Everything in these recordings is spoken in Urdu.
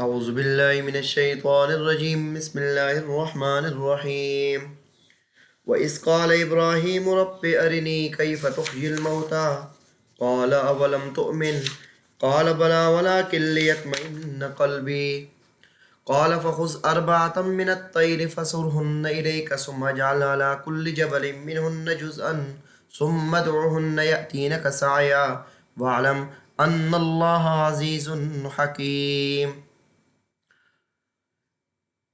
اعوذ باللہ من الشیطان الرجیم بسم اللہ الرحمن الرحیم وَإِذْ قَالَ إِبْرَاهِيمُ رَبِّ أَرِنِي كَيْفَ تُحْيِي الْمَوْتَى قَالَ أَوَلَمْ تُؤْمِنْ قَالَ بَلَى وَلَكِنْ لِيَطْمَئِنَّ قَلْبِي قَالَ فَخُذْ أَرْبَعَةً مِنَ الطَّيْرِ فَصُرْهُنَّ إِلَيْكَ ثُمَّ اجْعَلْ عَلَى كُلِّ جَبَلٍ مِّنْهُنَّ جُزْءًا ثُمَّ ادْعُهُنَّ يَأْتِينَكَ سَعْيًا وَاعْلَمْ أَنَّ اللَّهَ عَزِيزٌ حَكِيمٌ۔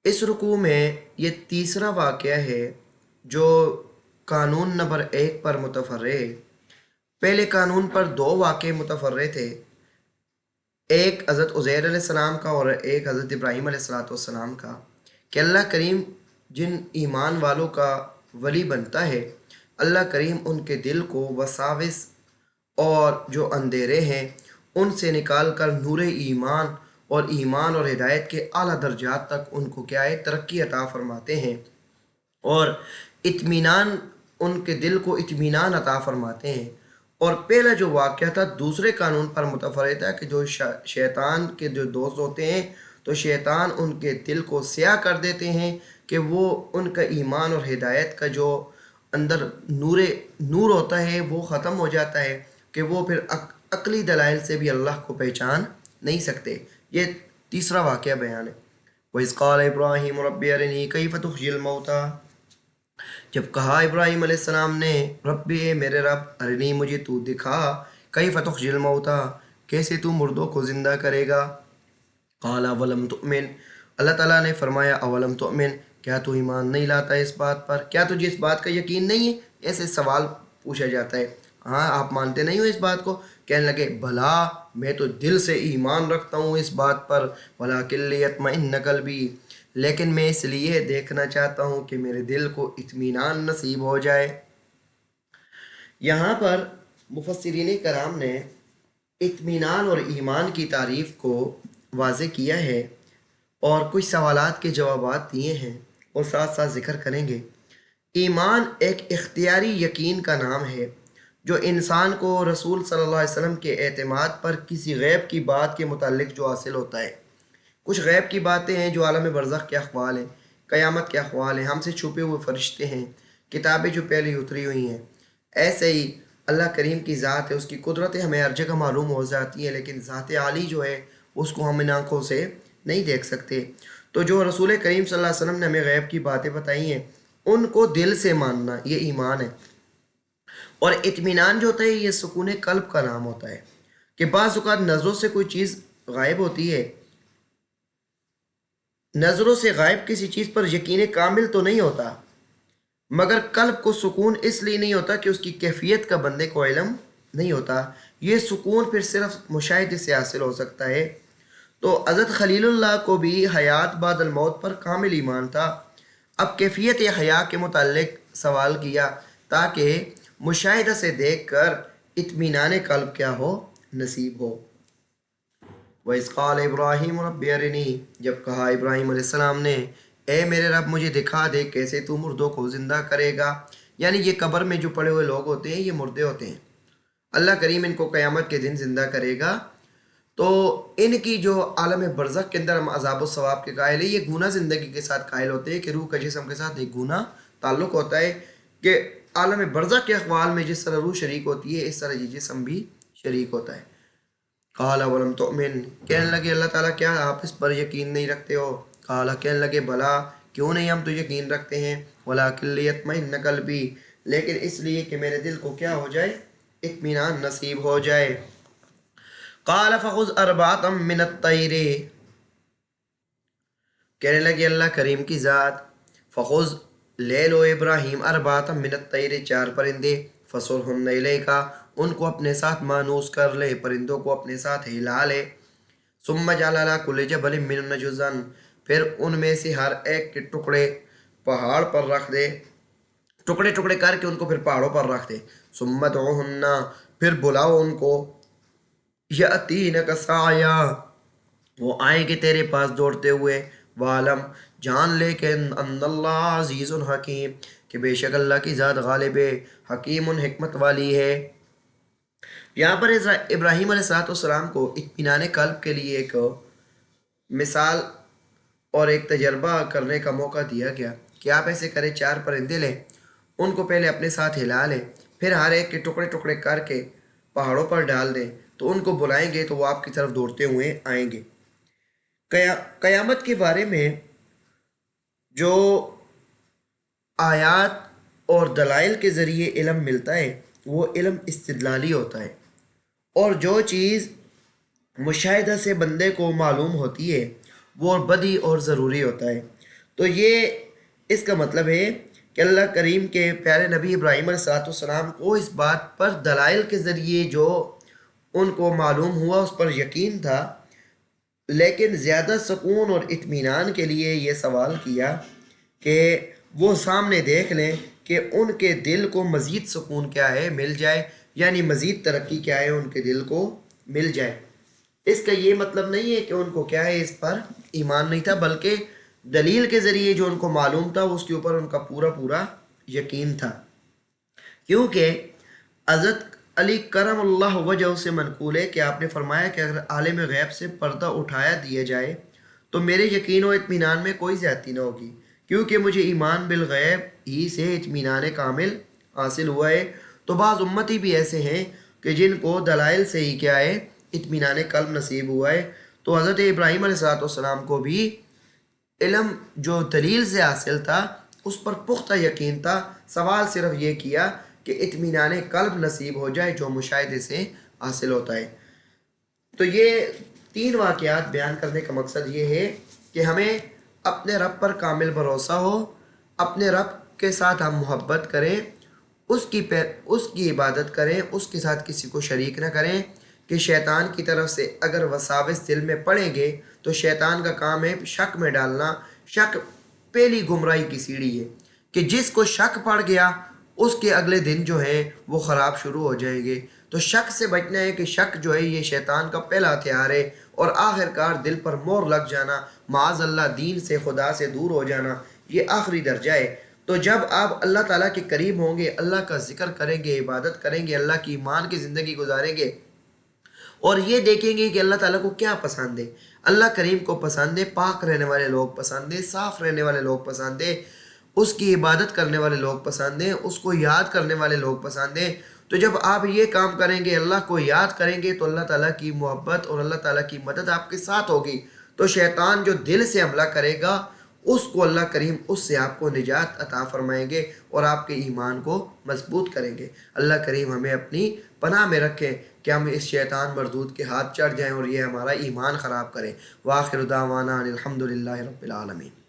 اس رکوع میں یہ تیسرا واقعہ ہے جو قانون نمبر 1 پر متفرع ہے۔ پہلے قانون پر 2 واقعے متفرع تھے، ایک حضرت عزیر علیہ السلام کا اور ایک حضرت ابراہیم علیہ السلام کا، کہ اللہ کریم جن ایمان والوں کا ولی بنتا ہے، اللہ کریم ان کے دل کو وساوس اور جو اندھیرے ہیں ان سے نکال کر نور ایمان اور ہدایت کے اعلیٰ درجات تک ان کو کیا ہے ترقی عطا فرماتے ہیں، اور اطمینان، ان کے دل کو اطمینان عطا فرماتے ہیں۔ اور پہلا جو واقعہ تھا دوسرے قانون پر متفرع تھا کہ جو شیطان کے جو دوست ہوتے ہیں تو شیطان ان کے دل کو سیاہ کر دیتے ہیں کہ وہ ان کا ایمان اور ہدایت کا جو اندر نور ہوتا ہے وہ ختم ہو جاتا ہے کہ وہ پھر عقلی دلائل سے بھی اللہ کو پہچان نہیں سکتے۔ یہ تیسرا واقعہ بیان ہے۔ وَإِذْ قَالَ إِبْرَاهِيمُ رَبِّ أَرِنِي كَيْفَ تُحْيِي الْمَوْتَى، جب کہا ابراہیم علیہ السلام نے ربی اے میرے رب، ارنی مجھے تو دکھا، کیف تحیی الموتیٰ کیسے تو مردوں کو زندہ کرے گا۔ قال اولم تؤمن، اللہ تعالیٰ نے فرمایا اولم تؤمن، کیا تو ایمان نہیں لاتا اس بات پر، کیا تجھے اس بات کا یقین نہیں ہے؟ ایسے سوال پوچھا جاتا ہے، ہاں آپ مانتے نہیں ہو اس بات کو؟ کہنے لگے بھلا میں تو دل سے ایمان رکھتا ہوں اس بات پر، ولیکن لیطمئن قلبی، لیکن میں اس لیے دیکھنا چاہتا ہوں کہ میرے دل کو اطمینان نصیب ہو جائے۔ یہاں پر مفسرین کرام نے اطمینان اور ایمان کی تعریف کو واضح کیا ہے اور کچھ سوالات کے جوابات دیے ہیں اور ساتھ ساتھ ذکر کریں گے۔ ایمان ایک اختیاری یقین کا نام ہے جو انسان کو رسول صلی اللہ علیہ وسلم کے اعتماد پر کسی غیب کی بات کے متعلق جو حاصل ہوتا ہے۔ کچھ غیب کی باتیں ہیں جو عالم برزخ کے احوال ہیں، قیامت کے احوال ہیں، ہم سے چھپے ہوئے فرشتے ہیں، کتابیں جو پہلے اتری ہوئی ہیں۔ ایسے ہی اللہ کریم کی ذات ہے، اس کی قدرتیں ہمیں ہر جگہ معلوم ہو جاتی ہیں، لیکن ذات عالی جو ہے اس کو ہم ان آنکھوں سے نہیں دیکھ سکتے۔ تو جو رسول کریم صلی اللہ علیہ وسلم نے ہمیں غیب کی باتیں بتائی ہیں ان کو دل سے ماننا یہ ایمان ہے۔ اور اطمینان جو ہوتا ہے یہ سکون قلب کا نام ہوتا ہے کہ بعض اوقات نظروں سے کوئی چیز غائب ہوتی ہے، نظروں سے غائب کسی چیز پر یقین کامل تو نہیں ہوتا، مگر قلب کو سکون اس لیے نہیں ہوتا کہ اس کی کیفیت کا بندے کو علم نہیں ہوتا۔ یہ سکون پھر صرف مشاہدے سے حاصل ہو سکتا ہے۔ تو حضرت خلیل اللہ کو بھی حیات بعد الموت پر کامل ایمان تھا۔ اب کیفیت حیات کے متعلق سوال کیا تاکہ مشاہدہ سے دیکھ کر اطمینان قلب کیا ہو نصیب ہو۔ وَإِذْ قَالَ إِبْرَاهِيمُ رَبِّ أَرِنِي، جب کہا ابراہیم علیہ السلام نے اے میرے رب مجھے دکھا دے کیسے تو مردوں کو زندہ کرے گا۔ یعنی یہ قبر میں جو پڑے ہوئے لوگ ہوتے ہیں یہ مردے ہوتے ہیں، اللہ کریم ان کو قیامت کے دن زندہ کرے گا۔ تو ان کی جو عالم برزخ کے اندر ہم عذاب و ثواب کے قائل ہیں، یہ گناہ زندگی کے ساتھ قائل ہوتے ہیں کہ روح کا جسم کے ساتھ ایک گناہ تعلق ہوتا ہے کہ عالم برزخ کے احوال میں جس طرح روح شریک ہوتی ہے اس طرح یہ جسم بھی شریک ہوتا ہے۔ قال ولم تؤمن، کہنے لگے اللہ تعالیٰ کیا آپ اس پر یقین نہیں رکھتے ہو؟ قال، کہنے لگے بلا کیوں نہیں ہم تو یقین رکھتے ہیں، ولکن لیطمئن قلبی، لیکن اس لیے کہ میرے دل کو کیا ہو جائے اطمینان نصیب ہو جائے۔ قال فخذ اربعۃ من الطیر، کہنے لگے اللہ کریم کی ذات، فخذ لے لو ابراہیم اربعۃ من الطیر 4 پرندے، فصرہن الیک ان کو اپنے ساتھ مانوس کر لے، پرندوں کو اپنے ساتھ ہلا لے، ثم اجعل علی کل جبل منہن جزءا پھر ان میں سے ہر ایک کے ٹکڑے پہاڑ پر رکھ دے، ٹکڑے ٹکڑے کر کے ان کو پھر پہاڑوں پر رکھ دے، ثم ادعوہن پھر بلاؤ ان کو، یأتینک سعیا وہ آئیں گے تیرے پاس دوڑتے ہوئے، وعلم جان لے کہ ان اللہ عزیز حکیم کہ بے شک اللہ کی ذات غالب ہے، حکیم حکمت والی ہے۔ یہاں پر ابراہیم علیہ السلام کو اطمینان قلب کے لیے ایک مثال اور ایک تجربہ کرنے کا موقع دیا گیا کہ آپ ایسے کریں، 4 پرندے لیں، ان کو پہلے اپنے ساتھ ہلا لیں، پھر ہر ایک کے ٹکڑے ٹکڑے کر کے پہاڑوں پر ڈال دیں، تو ان کو بلائیں گے تو وہ آپ کی طرف دوڑتے ہوئے آئیں گے۔ قیامت کے بارے میں جو آیات اور دلائل کے ذریعے علم ملتا ہے وہ علم استدلالی ہوتا ہے، اور جو چیز مشاہدہ سے بندے کو معلوم ہوتی ہے وہ بدی اور ضروری ہوتا ہے۔ تو یہ اس کا مطلب ہے کہ اللہ کریم کے پیارے نبی ابراہیم علیہ السلام کو اس بات پر دلائل کے ذریعے جو ان کو معلوم ہوا اس پر یقین تھا، لیکن زیادہ سکون اور اطمینان کے لیے یہ سوال کیا کہ وہ سامنے دیکھ لیں کہ ان کے دل کو مزید سکون کیا ہے مل جائے، یعنی مزید ترقی کیا ہے ان کے دل کو مل جائے۔ اس کا یہ مطلب نہیں ہے کہ ان کو کیا ہے اس پر ایمان نہیں تھا، بلکہ دلیل کے ذریعے جو ان کو معلوم تھا اس کے اوپر ان کا پورا پورا یقین تھا، کیونکہ حضرت علی کرم اللہ وجہ سے منقول ہے کہ آپ نے فرمایا کہ اگر عالم غیب سے پردہ اٹھایا دیا جائے تو میرے یقین و اطمینان میں کوئی زیادتی نہ ہوگی، کیونکہ مجھے ایمان بالغیب ہی سے اطمینان کامل حاصل ہوا ہے۔ تو بعض امتی بھی ایسے ہیں کہ جن کو دلائل سے ہی کیا ہے اطمینان قلب نصیب ہوا ہے۔ تو حضرت ابراہیم علیہ السلام کو بھی علم جو دلیل سے حاصل تھا اس پر پختہ یقین تھا، سوال صرف یہ کیا کہ اطمینان قلب نصیب ہو جائے جو مشاہدے سے حاصل ہوتا ہے۔ تو یہ 3 واقعات بیان کرنے کا مقصد یہ ہے کہ ہمیں اپنے رب پر کامل بھروسہ ہو، اپنے رب کے ساتھ ہم محبت کریں، اس کی عبادت کریں، اس کے ساتھ کسی کو شریک نہ کریں، کہ شیطان کی طرف سے اگر وساوس دل میں پڑیں گے تو شیطان کا کام ہے شک میں ڈالنا۔ شک پہلی گمراہی کی سیڑھی ہے کہ جس کو شک پڑ گیا اس کے اگلے دن جو ہے وہ خراب شروع ہو جائیں گے۔ تو شک سے بچنا ہے کہ شک جو ہے یہ شیطان کا پہلا ہتھیار ہے، اور آخر کار دل پر مور لگ جانا، معاذ اللہ دین سے خدا سے دور ہو جانا، یہ آخری درجہ ہے۔ تو جب آپ اللہ تعالیٰ کے قریب ہوں گے، اللہ کا ذکر کریں گے، عبادت کریں گے، اللہ کی ایمان کی زندگی گزاریں گے، اور یہ دیکھیں گے کہ اللہ تعالیٰ کو کیا پسند ہے۔ اللہ کریم کو پسند ہے پاک رہنے والے لوگ پسند ہے، صاف رہنے والے لوگ پسند ہے، اس کی عبادت کرنے والے لوگ پسند ہیں، اس کو یاد کرنے والے لوگ پسند ہیں۔ تو جب آپ یہ کام کریں گے، اللہ کو یاد کریں گے، تو اللہ تعالیٰ کی محبت اور اللہ تعالیٰ کی مدد آپ کے ساتھ ہوگی۔ تو شیطان جو دل سے حملہ کرے گا اس کو اللہ کریم اس سے آپ کو نجات عطا فرمائیں گے اور آپ کے ایمان کو مضبوط کریں گے۔ اللہ کریم ہمیں اپنی پناہ میں رکھیں کہ ہم اس شیطان مردود کے ہاتھ چڑھ جائیں اور یہ ہمارا ایمان خراب کریں۔ وآخر دعوانا ان الحمد للہ رب العالمین۔